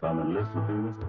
Come and listen to this.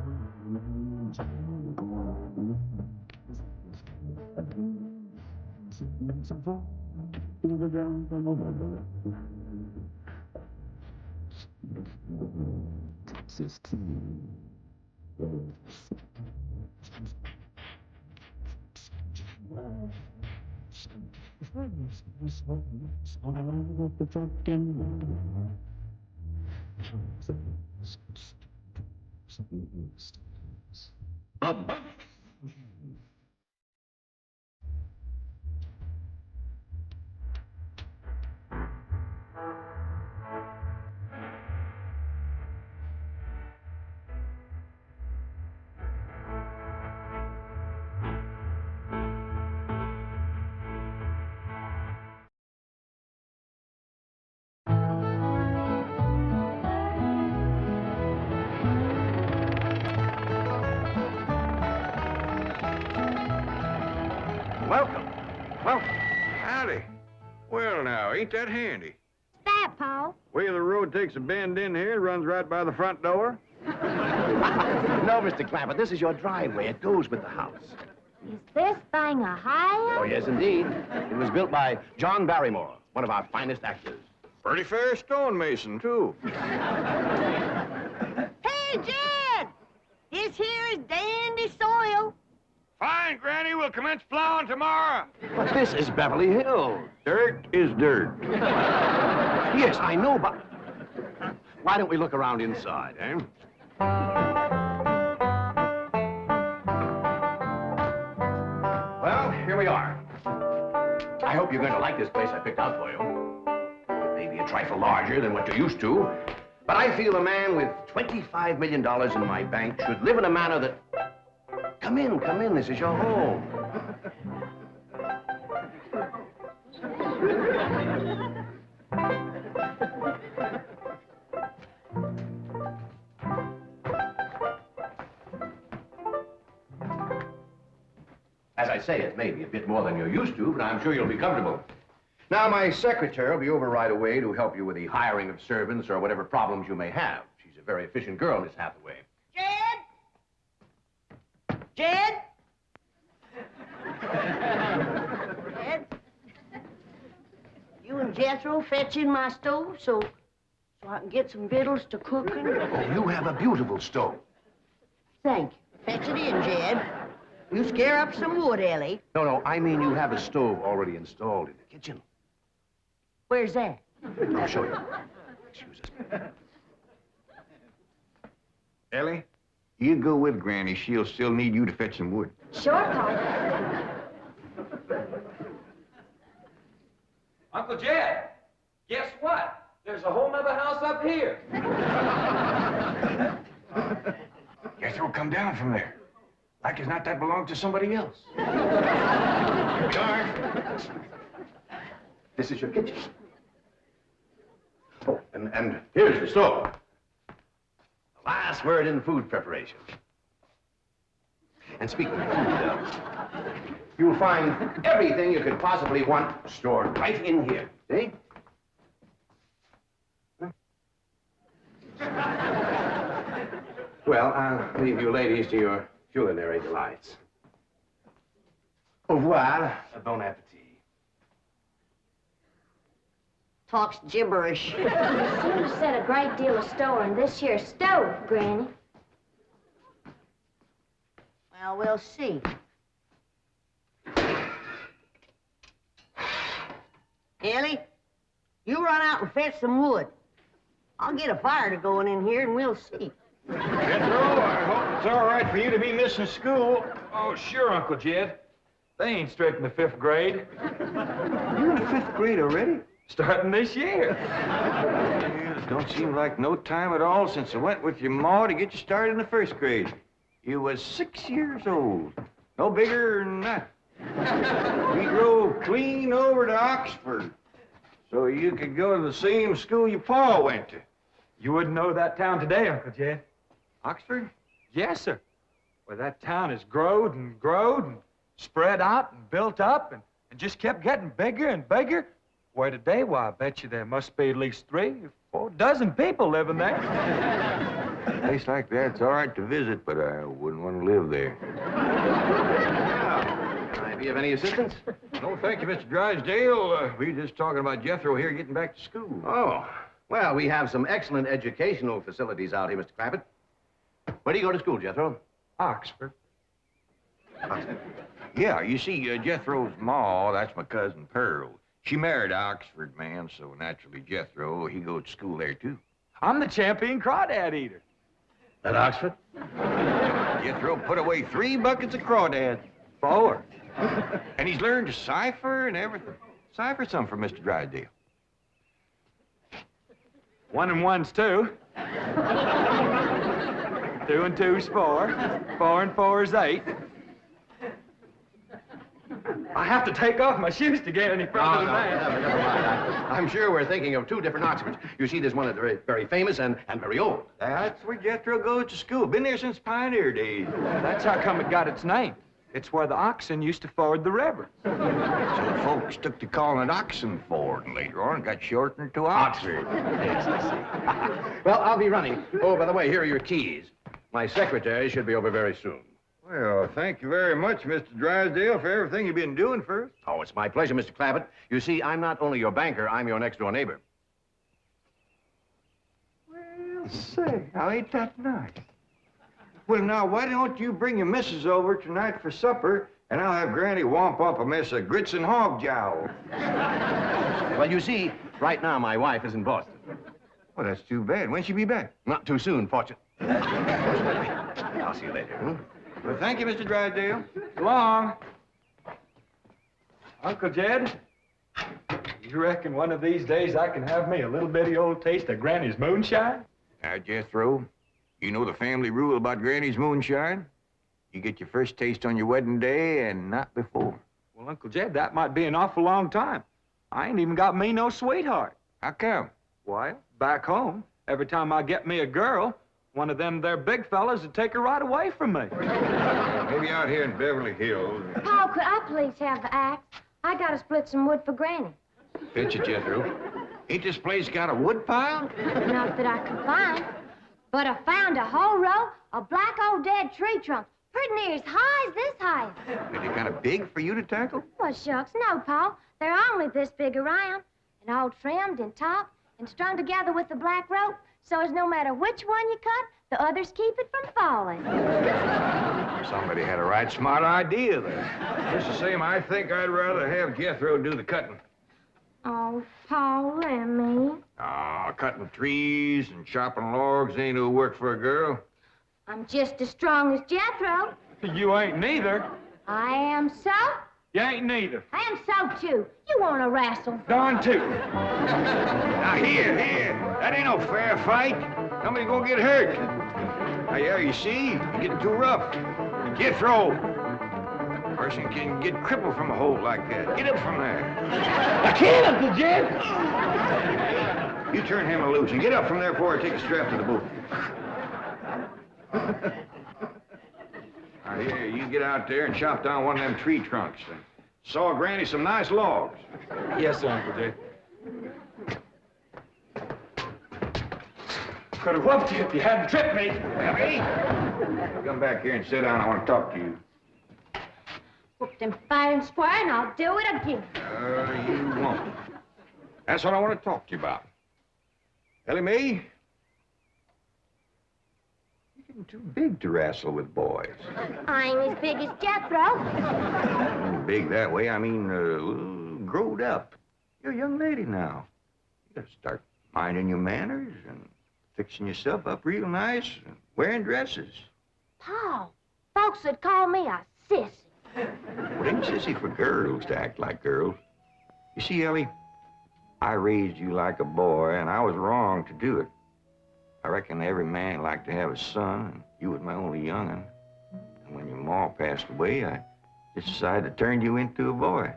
Welcome. Welcome. Howdy. Well, now, ain't that handy? That, Paul? Way the road takes a bend in here, runs right by the front door. No, Mr. Clampett, this is your driveway. It goes with the house. Is this thing a highway? Oh, yes, indeed. It was built by John Barrymore, one of our finest actors. Pretty fair stonemason, too. Hey, Jed! This here is dandy soil. Fine, Granny. We'll commence plowing tomorrow. But this is Beverly Hills. Dirt is dirt. Yes, I know, but why don't we look around inside, eh? Well, here we are. I hope you're going to like this place I picked out for you. It may be a trifle larger than what you're used to, but I feel a man with $25 million in my bank should live in a manner that... Come in, this is your home. As I say, it may be a bit more than you're used to, but I'm sure you'll be comfortable. Now, my secretary will be over right away to help you with the hiring of servants or whatever problems you may have. She's a very efficient girl, Miss Hathaway. Jed? You and Jethro fetching my stove so I can get some victuals to cooking? Oh, you have a beautiful stove. Thank you. Fetch it in, Jed. You scare up some wood, Ellie. No, I mean you have a stove already installed in the kitchen. Where's that? I'll show you. Excuse us. Ellie, you go with Granny. She'll still need you to fetch some wood. Sure, Paul. Uncle Jed, guess what? There's a whole nother house up here. Guess we'll come down from there. Like as not, that belongs to somebody else. George. This is your kitchen. Oh, and here's the stove. The last word in food preparation. And speaking of food, you'll find everything you could possibly want stored right in here. See? Well, I'll leave you ladies to your culinary delights. Au revoir. Bon appetit. Talks gibberish. You seem to set a great deal of store in this here stove, Granny. Well, we'll see. Ellie, you run out and fetch some wood. I'll get a fire to going in here and we'll see. Jethro, I hope it's all right for you to be missing school. Oh, sure, Uncle Jed. They ain't straight in the 5th grade. You're in the 5th grade already? Starting this year. Yeah, it don't seem like no time at all since I went with your ma to get you started in the 1st grade. You was 6 years old. No bigger than that. We drove clean over to Oxford so you could go to the same school your pa went to. You wouldn't know that town today, Uncle Jed. Oxford? Yes, sir. Well, that town has growed and spread out and built up and just kept getting bigger and bigger. Where today, why, I bet you there must be at least 3 or 4 dozen people living there. A place like that's all right to visit, but I wouldn't want to live there. Can I be of any assistance? No, thank you, Mr. Drysdale. We were just talking about Jethro here getting back to school. Oh, well, we have some excellent educational facilities out here, Mr. Clampett. Where do you go to school, Jethro? Oxford. Yeah, you see, Jethro's ma, that's my cousin Pearl. She married an Oxford man, so naturally Jethro, he goes to school there, too. I'm the champion crawdad eater. At Oxford? Jethro put away 3 buckets of crawdads. 4. And he's learned to cipher and everything. Cipher some for Mr. Drysdale. 1 and 1's 2. 2 and 2's 4. 4 and 4's 8. I have to take off my shoes to get any further than that. Never mind. I'm sure we're thinking of 2 different Oxfords. You see, there's one that's very, very famous and very old. That's where Jethro goes to school. Been there since pioneer days. That's how come it got its name. It's where the oxen used to ford the river. So folks took to calling it Oxenford, and later on it got shortened to Oxford. Yes, I see. Well, I'll be running. Oh, by the way, here are your keys. My secretary should be over very soon. Well, thank you very much, Mr. Drysdale, for everything you've been doing for us. Oh, it's my pleasure, Mr. Clampett. You see, I'm not only your banker, I'm your next-door neighbor. Well, say, now ain't that nice? Well, now, why don't you bring your missus over tonight for supper, and I'll have Granny womp up a mess of grits and hog jowl. Well, you see, right now my wife is in Boston. Well, that's too bad. When'll she be back? Not too soon, fortunately. I'll see you later. Hmm? Well, thank you, Mr. Drysdale. So long. Uncle Jed, you reckon one of these days I can have me a little bitty old taste of Granny's moonshine? Now, Jethro, you know the family rule about Granny's moonshine? You get your first taste on your wedding day and not before. Well, Uncle Jed, that might be an awful long time. I ain't even got me no sweetheart. How come? Why, back home, every time I get me a girl, one of them there big fellas would take her right away from me. Maybe out here in Beverly Hills. Paul, could I please have the axe? I gotta split some wood for Granny. Fetch it, Jethro. Ain't this place got a wood pile? Not that I could find. But I found a whole row of black old dead tree trunks, pretty near as high as this height. Are they kind of big for you to tackle? Well, shucks, no, Paul. They're only this big around, and all trimmed and topped and strung together with the black rope, so as no matter which one you cut, the others keep it from falling. Somebody had a right smart idea there. Just the same, I think I'd rather have Jethro do the cutting. Oh, Paul, let me. Cutting trees and chopping logs ain't no work for a girl. I'm just as strong as Jethro. You ain't neither. I am so. You ain't neither. I am so, too. You want to wrestle? Darn too. Now, here. That ain't no fair fight. Somebody's gonna get hurt. Now, yeah, you see? You're getting too rough. Jethro. A person can get crippled from a hole like that. Get up from there. I can't, Uncle Jed. You turn him loose and get up from there before I take a strap to the boot. Now, here, you get out there and chop down one of them tree trunks and saw Granny some nice logs. Yes, sir, Uncle Jed. Could have whooped you if you hadn't tripped me. Abby, come back here and sit down. I want to talk to you. Whooped him fair and square, and I'll do it again. You won't. That's what I want to talk to you about. Ellie Mae, you're getting too big to wrestle with boys. I ain't as big as Jethro. Big that way, I mean, growed up. You're a young lady now. You gotta start minding your manners and fixing yourself up real nice and wearing dresses. Paul, folks would call me a sissy. Well, it ain't sissy for girls to act like girls. You see, Ellie, I raised you like a boy, and I was wrong to do it. I reckon every man liked to have a son, and you was my only young'un. And when your ma passed away, I just decided to turn you into a boy.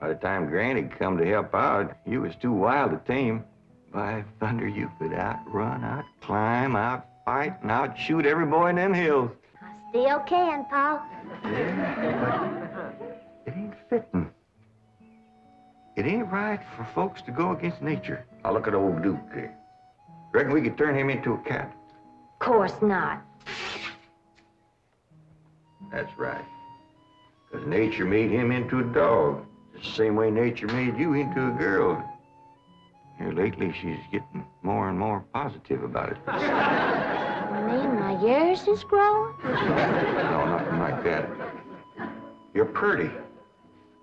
By the time Granny come to help out, you was too wild to tame. By thunder, you could outrun, outclimb, outfight, and outshoot every boy in them hills. I still can, Paul. Yeah, but it ain't fitting. It ain't right for folks to go against nature. Now look at old Duke here. Reckon we could turn him into a cat. Course not. That's right. Because nature made him into a dog. Just the same way nature made you into a girl. Here lately, she's getting more and more positive about it. You mean my years is growing? No, nothing like that. You're pretty.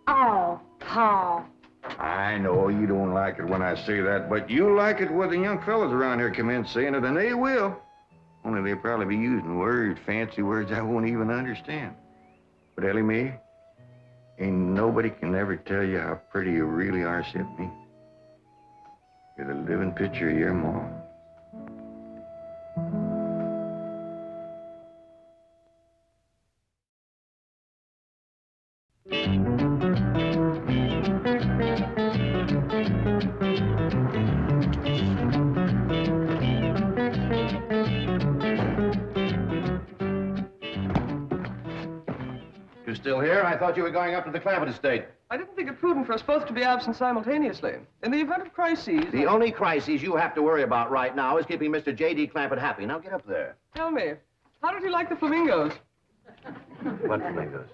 Oh, Paul. I know you don't like it when I say that, but you like it when the young fellas around here come in saying it, and they will. Only they'll probably be using words, fancy words I won't even understand. But Ellie Mae, ain't nobody can ever tell you how pretty you really are except me. You're the living picture of your mom. You still here? I thought you were going up to the Clampett estate. I didn't think it prudent for us both to be absent simultaneously. In the event of crises... The only crises you have to worry about right now is keeping Mr. J.D. Clampett happy. Now get up there. Tell me, how did you like the flamingos? What flamingos?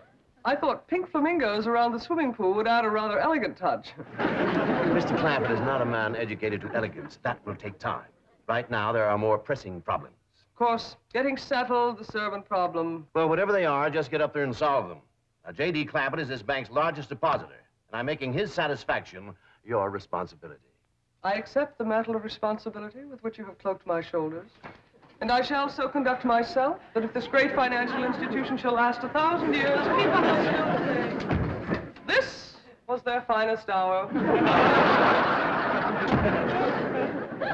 I thought pink flamingos around the swimming pool would add a rather elegant touch. Mr. Clampett is not a man educated to elegance. That will take time. Right now, there are more pressing problems. Of course, getting settled, the servant problem. Well, whatever they are, just get up there and solve them. Now, J.D. Clampett is this bank's largest depositor, and I'm making his satisfaction your responsibility. I accept the mantle of responsibility with which you have cloaked my shoulders. And I shall so conduct myself that if this great financial institution shall last 1,000 years, people will still say, this was their finest hour.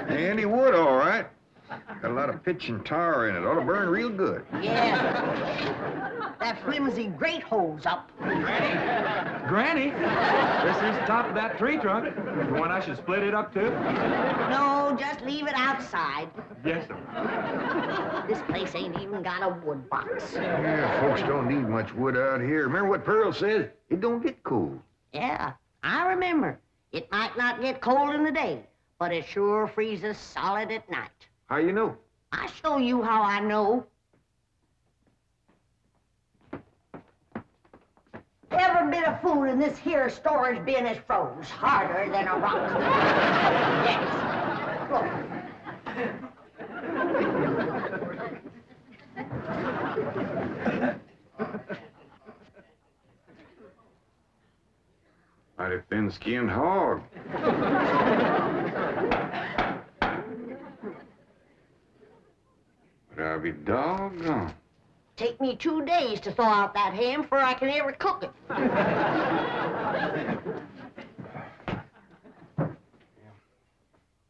Andy Wood, all right. Got a lot of pitch and tar in it. Ought to burn real good. Yeah. That flimsy grate holds up. Granny, this is the top of that tree trunk. You want I should split it up, too? No, just leave it outside. Yes, sir. This place ain't even got a wood box. Yeah, folks don't need much wood out here. Remember what Pearl said? It don't get cold. Yeah, I remember. It might not get cold in the day, but it sure freezes solid at night. How you know? I show you how I know. Every bit of food in this here storage bin is froze harder than a rock. Yes. Look. Mighty thin-skinned hog. But I'll be doggone. Take me 2 days to thaw out that ham before I can ever cook it.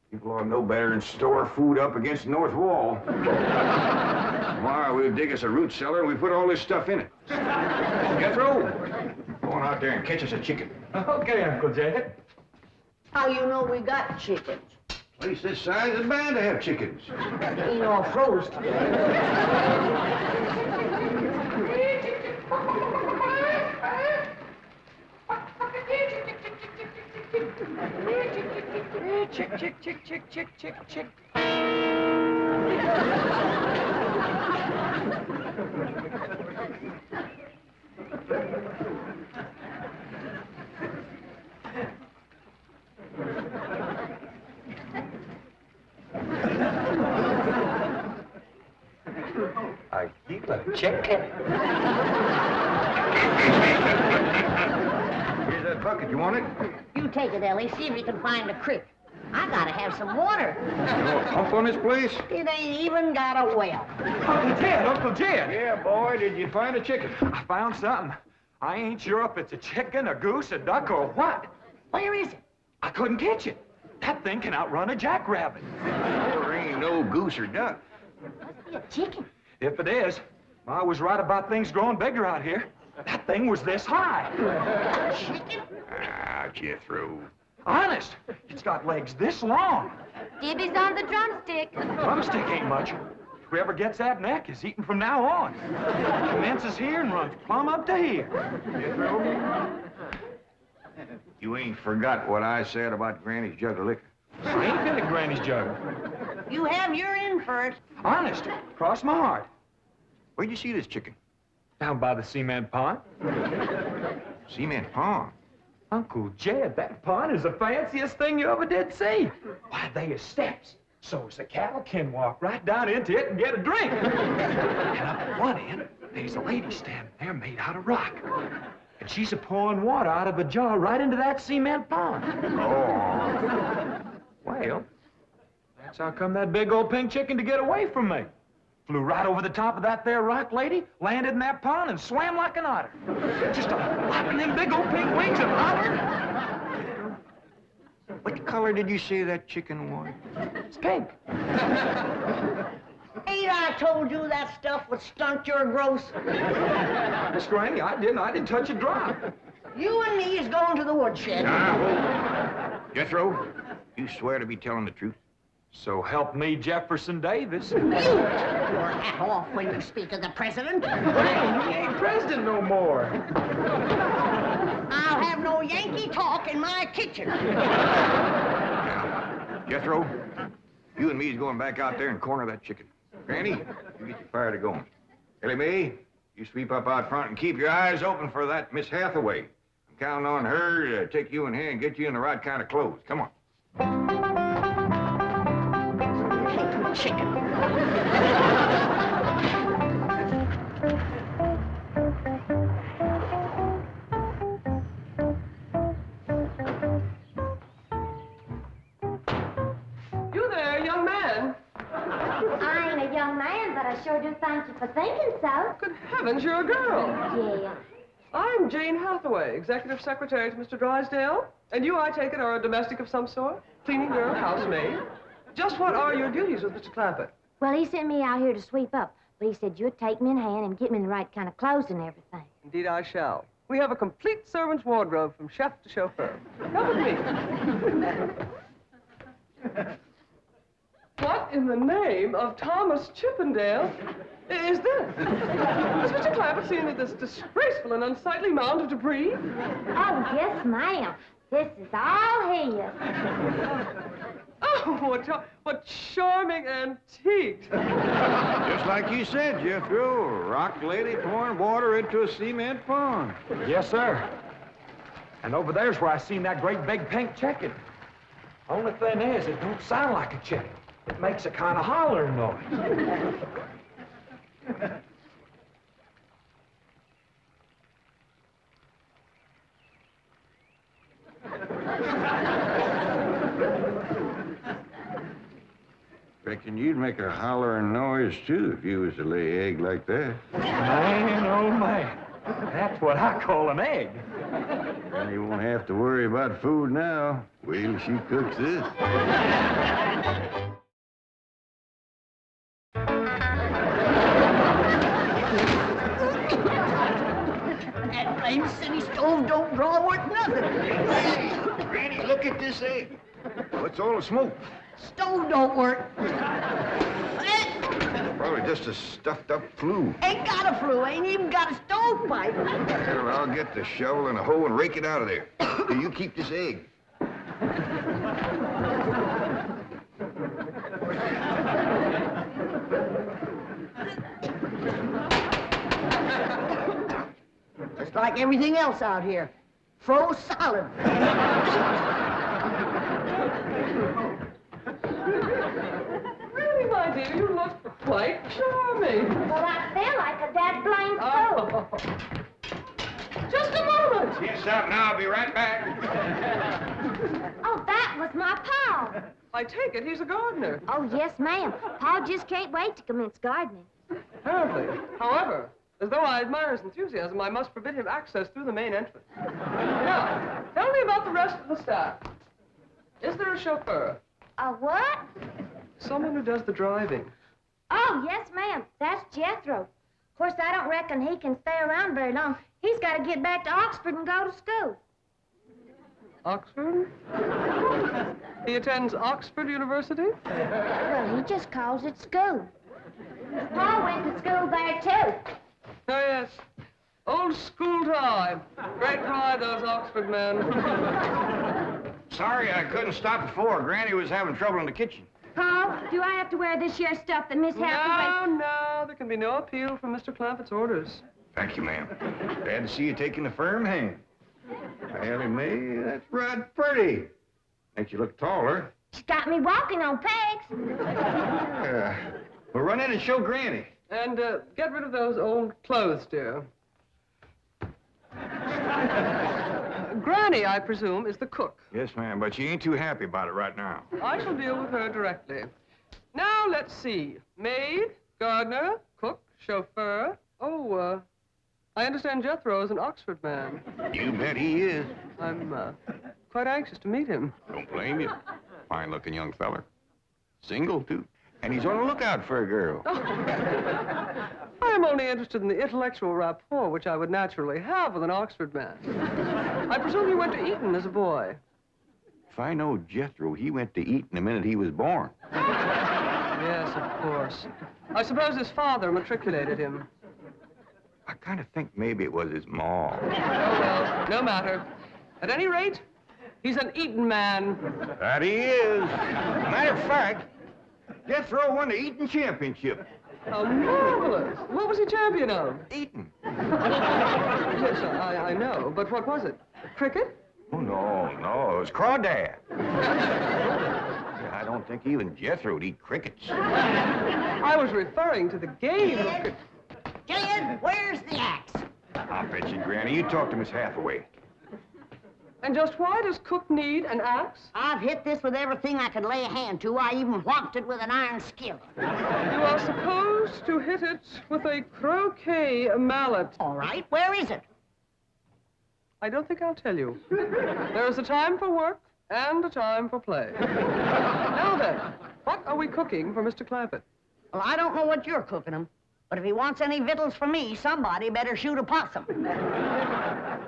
People ought to know better than store food up against the north wall. Tomorrow we'll dig us a root cellar and we put all this stuff in it. Jethro, go on out there and catch us a chicken. Okay, Uncle Jed. How you know we got chickens? Place this size is bound to have chickens. Ain't all froze today. Chick, chick, chick, chick, chick, chick, chick. I keep a chicken. Here's that bucket. You want it? You take it, Ellie. See if you can find a creek. I gotta have some water. You know a pump on this place? It ain't even got a well. Uncle Jed, Uncle Jed. Yeah, boy. Did you find a chicken? I found something. I ain't sure if it's a chicken, a goose, a duck, or what. Where is it? I couldn't catch it. That thing can outrun a jackrabbit. There ain't no goose or duck. Must be a chicken. If it is, I was right about things growing bigger out here. That thing was this high. Chicken? Ah, Jethro. Honest, it's got legs this long. Gibby's on the drumstick. Drumstick ain't much. Whoever gets that neck is eating from now on. Commences here and runs plumb up to here. Jethro, you ain't forgot what I said about Granny's jug of liquor. I ain't been at Granny's jug. You have your in for it. Honest, cross my heart. Where'd you see this chicken? Down by the cement pond. Cement pond. Uncle Jed, that pond is the fanciest thing you ever did see. Why, they are steps, so's the cattle can walk right down into it and get a drink. And up at one end, there's a lady standing there made out of rock. And she's a-pouring water out of a jar right into that cement pond. Oh. Well, that's how come that big old pink chicken to get away from me. Flew right over the top of that there rock lady, landed in that pond, and swam like an otter. Just flapping them big old pink wings and hollering. What color did you say that chicken was? It's pink. Ain't I told you that stuff would stunt your growth? Miss Granny, I didn't touch a drop. You and me is going to the woodshed. Jethro, you swear to be telling the truth? So help me, Jefferson Davis. You take your hat off when you speak of the president. He ain't president no more. I'll have no Yankee talk in my kitchen. Now, Jethro, you and me's going back out there and corner that chicken. Granny, you get your fire to going. Ellie Mae, you sweep up out front and keep your eyes open for that Miss Hathaway. I'm counting on her to take you in hand and get you in the right kind of clothes. Come on. Chicken. You there, young man. I ain't a young man, but I sure do thank you for thinking so. Good heavens, you're a girl. Yeah. I'm Jane Hathaway, executive secretary to Mr. Drysdale. And you, I take it, are a domestic of some sort? Cleaning girl, housemaid? Just what are your duties with Mr. Clampett? Well, he sent me out here to sweep up, but he said you'd take me in hand and get me in the right kind of clothes and everything. Indeed, I shall. We have a complete servant's wardrobe from chef to chauffeur. Come with me. What in the name of Thomas Chippendale is this? Has Mr. Clampett seen this disgraceful and unsightly mound of debris? Oh, yes, ma'am. This is all his. Oh, what charming antiques. Just like you said, Jethro, a rock lady pouring water into a cement pond. Yes, sir. And over there's where I seen that great big pink chicken. Only thing is, it don't sound like a chicken. It makes a kind of hollering noise. Reckon you'd make a hollering noise, too, if you was to lay egg like that. Man, oh, man. That's what I call an egg. And you won't have to worry about food now. Wait till she cooks this. That blame city stove don't draw worth nothing. Hey, Granny, look at this egg. What's all the smoke? Stove don't work. Probably just a stuffed-up flue. Ain't got a flue, ain't even got a stovepipe. Well, I'll get the shovel and a hoe and rake it out of there. Here, you keep this egg. Just like everything else out here. Froze solid. Really, my dear, you look quite charming. Well, I feel like a dead blamed fool. Oh. Just a moment. Yes, out now. I'll be right back. Oh, that was my Pa. I take it he's a gardener. Oh, yes, ma'am. Pa just can't wait to commence gardening. Apparently. However, as though I admire his enthusiasm, I must forbid him access through the main entrance. Now, tell me about the rest of the staff. Is there a chauffeur? A what? Someone who does the driving. Oh, yes, ma'am. That's Jethro. Of course, I don't reckon he can stay around very long. He's got to get back to Oxford and go to school. Oxford? He attends Oxford University? Well, he just calls it school. Pa went to school there, too. Oh, yes. Old school time. Great pride, those Oxford men. Sorry I couldn't stop before. Granny was having trouble in the kitchen. Carl, do I have to wear this here stuff that Miss Hathaway... No, there can be no appeal from Mr. Clampett's orders. Thank you, ma'am. Glad to see you taking a firm hand. Ellie Mae, that's right pretty. Makes you look taller. She's got me walking on pegs. We'll run in and show Granny. And get rid of those old clothes, dear. Granny, I presume, is the cook. Yes, ma'am, but she ain't too happy about it right now. I shall deal with her directly. Now, let's see. Maid, gardener, cook, chauffeur. Oh, I understand Jethro is an Oxford man. You bet he is. I'm quite anxious to meet him. Don't blame you. Fine-looking young feller. Single, too. And he's on the lookout for a girl. I am only interested in the intellectual rapport which I would naturally have with an Oxford man. I presume you went to Eton as a boy. If I know Jethro, he went to Eton the minute he was born. Yes, of course. I suppose his father matriculated him. I kind of think maybe it was his ma. Oh, well, no matter. At any rate, he's an Eton man. That he is. Matter of fact, Jethro won the Eton championship. How marvelous. What was he champion of? Eton. Yes, I know. But what was it? Cricket? Oh, no, it was crawdad. I don't think even Jethro'd eat crickets. I was referring to the game of cricket. Gillian, where's the axe? I'll bet you, Granny. You talk to Miss Hathaway. And just why does Cook need an axe? I've hit this with everything I could lay a hand to. I even whopped it with an iron skillet. You are supposed to hit it with a croquet mallet. All right, where is it? I don't think I'll tell you. There is a time for work and a time for play. Now then, what are we cooking for Mr. Clampett? Well, I don't know what you're cooking him, but if he wants any victuals from me, somebody better shoot a possum.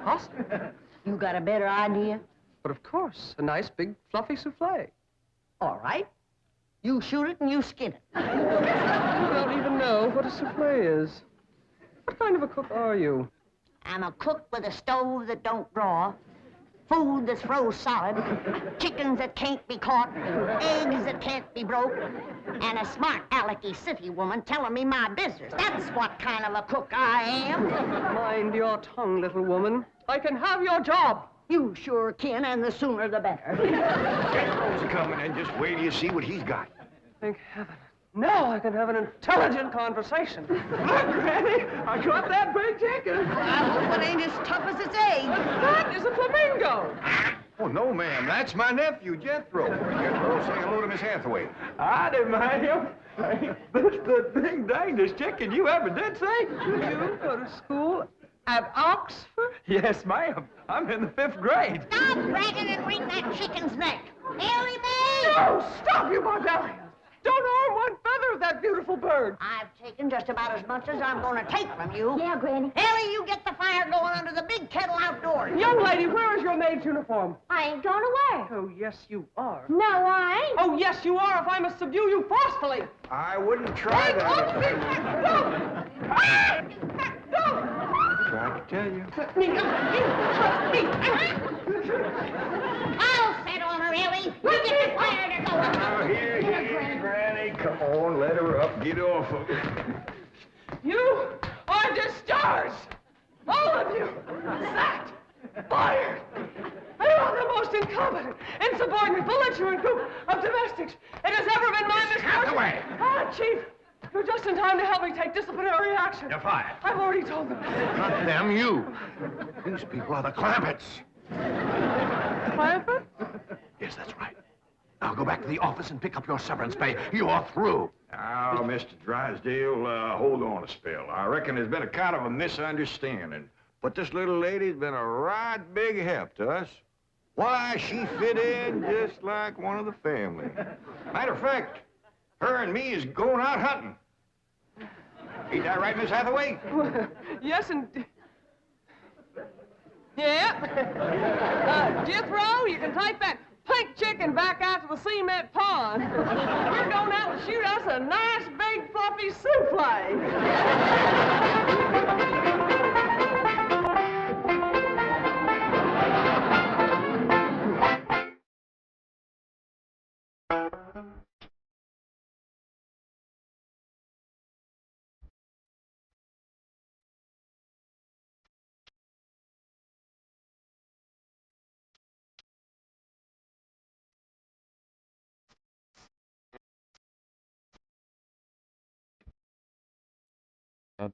Possum? You got a better idea? But of course, a nice big fluffy souffle. All right. You shoot it and you skin it. You don't even know what a souffle is. What kind of a cook are you? I'm a cook with a stove that don't draw, food that's froze solid, chickens that can't be caught, eggs that can't be broke, and a smart alecky city woman telling me my business. That's what kind of a cook I am. Mind your tongue, little woman. I can have your job. You sure can, and the sooner the better. Jethro's coming, and just wait till you see what he's got. Thank heaven. Now I can have an intelligent conversation. Look, Granny, I got that big chicken. I hope it ain't as tough as its egg. That is a flamingo. Oh, no, ma'am. That's my nephew, Jethro. Jethro, say hello to Miss Hathaway. Howdy, ma'am. Ain't this the ding dangest chicken you ever did see? You go to school at Oxford? Yes, ma'am. I'm in the 5th grade. Stop bragging and wring that chicken's neck. Ellie Mae! No, stop, you barbarians! Don't harm one feather of that beautiful bird. I've taken just about as much as I'm going to take from you. Yeah, Granny. Ellie, you get the fire going under the big kettle outdoors. Young lady, where is your maid's uniform? I ain't going to work. Oh, yes, you are. No, I ain't. Oh, yes, you are if I must subdue you forcefully. I wouldn't try that. Tried to tell you. I'll set on her, Ellie. You get the fire to go. Now, here, Granny. Come on, let her up. Get off of her. You are discharged. All of you. Sacked. Fired. You are the most incompetent, insubordinate, belligerent group of domestics it has ever been my misfortune. Hathaway! Ah, Chief. You're just in time to help me take disciplinary action. You're fired. I've already told them. Not them, you. These people are the Clampetts. Clampett? Yes, that's right. Now go back to the office and pick up your severance pay. You are through. Now, Mr. Drysdale, hold on a spell. I reckon there's been a kind of a misunderstanding. But this little lady's been a right big help to us. Why, she fit in just like one of the family. Matter of fact, her and me is going out hunting. Ain't that right, Miss Hathaway? Yes, and... Yeah. Jethro, you can take that pink chicken back out to the cement pond. We're going out and shoot us a nice big fluffy souffle. The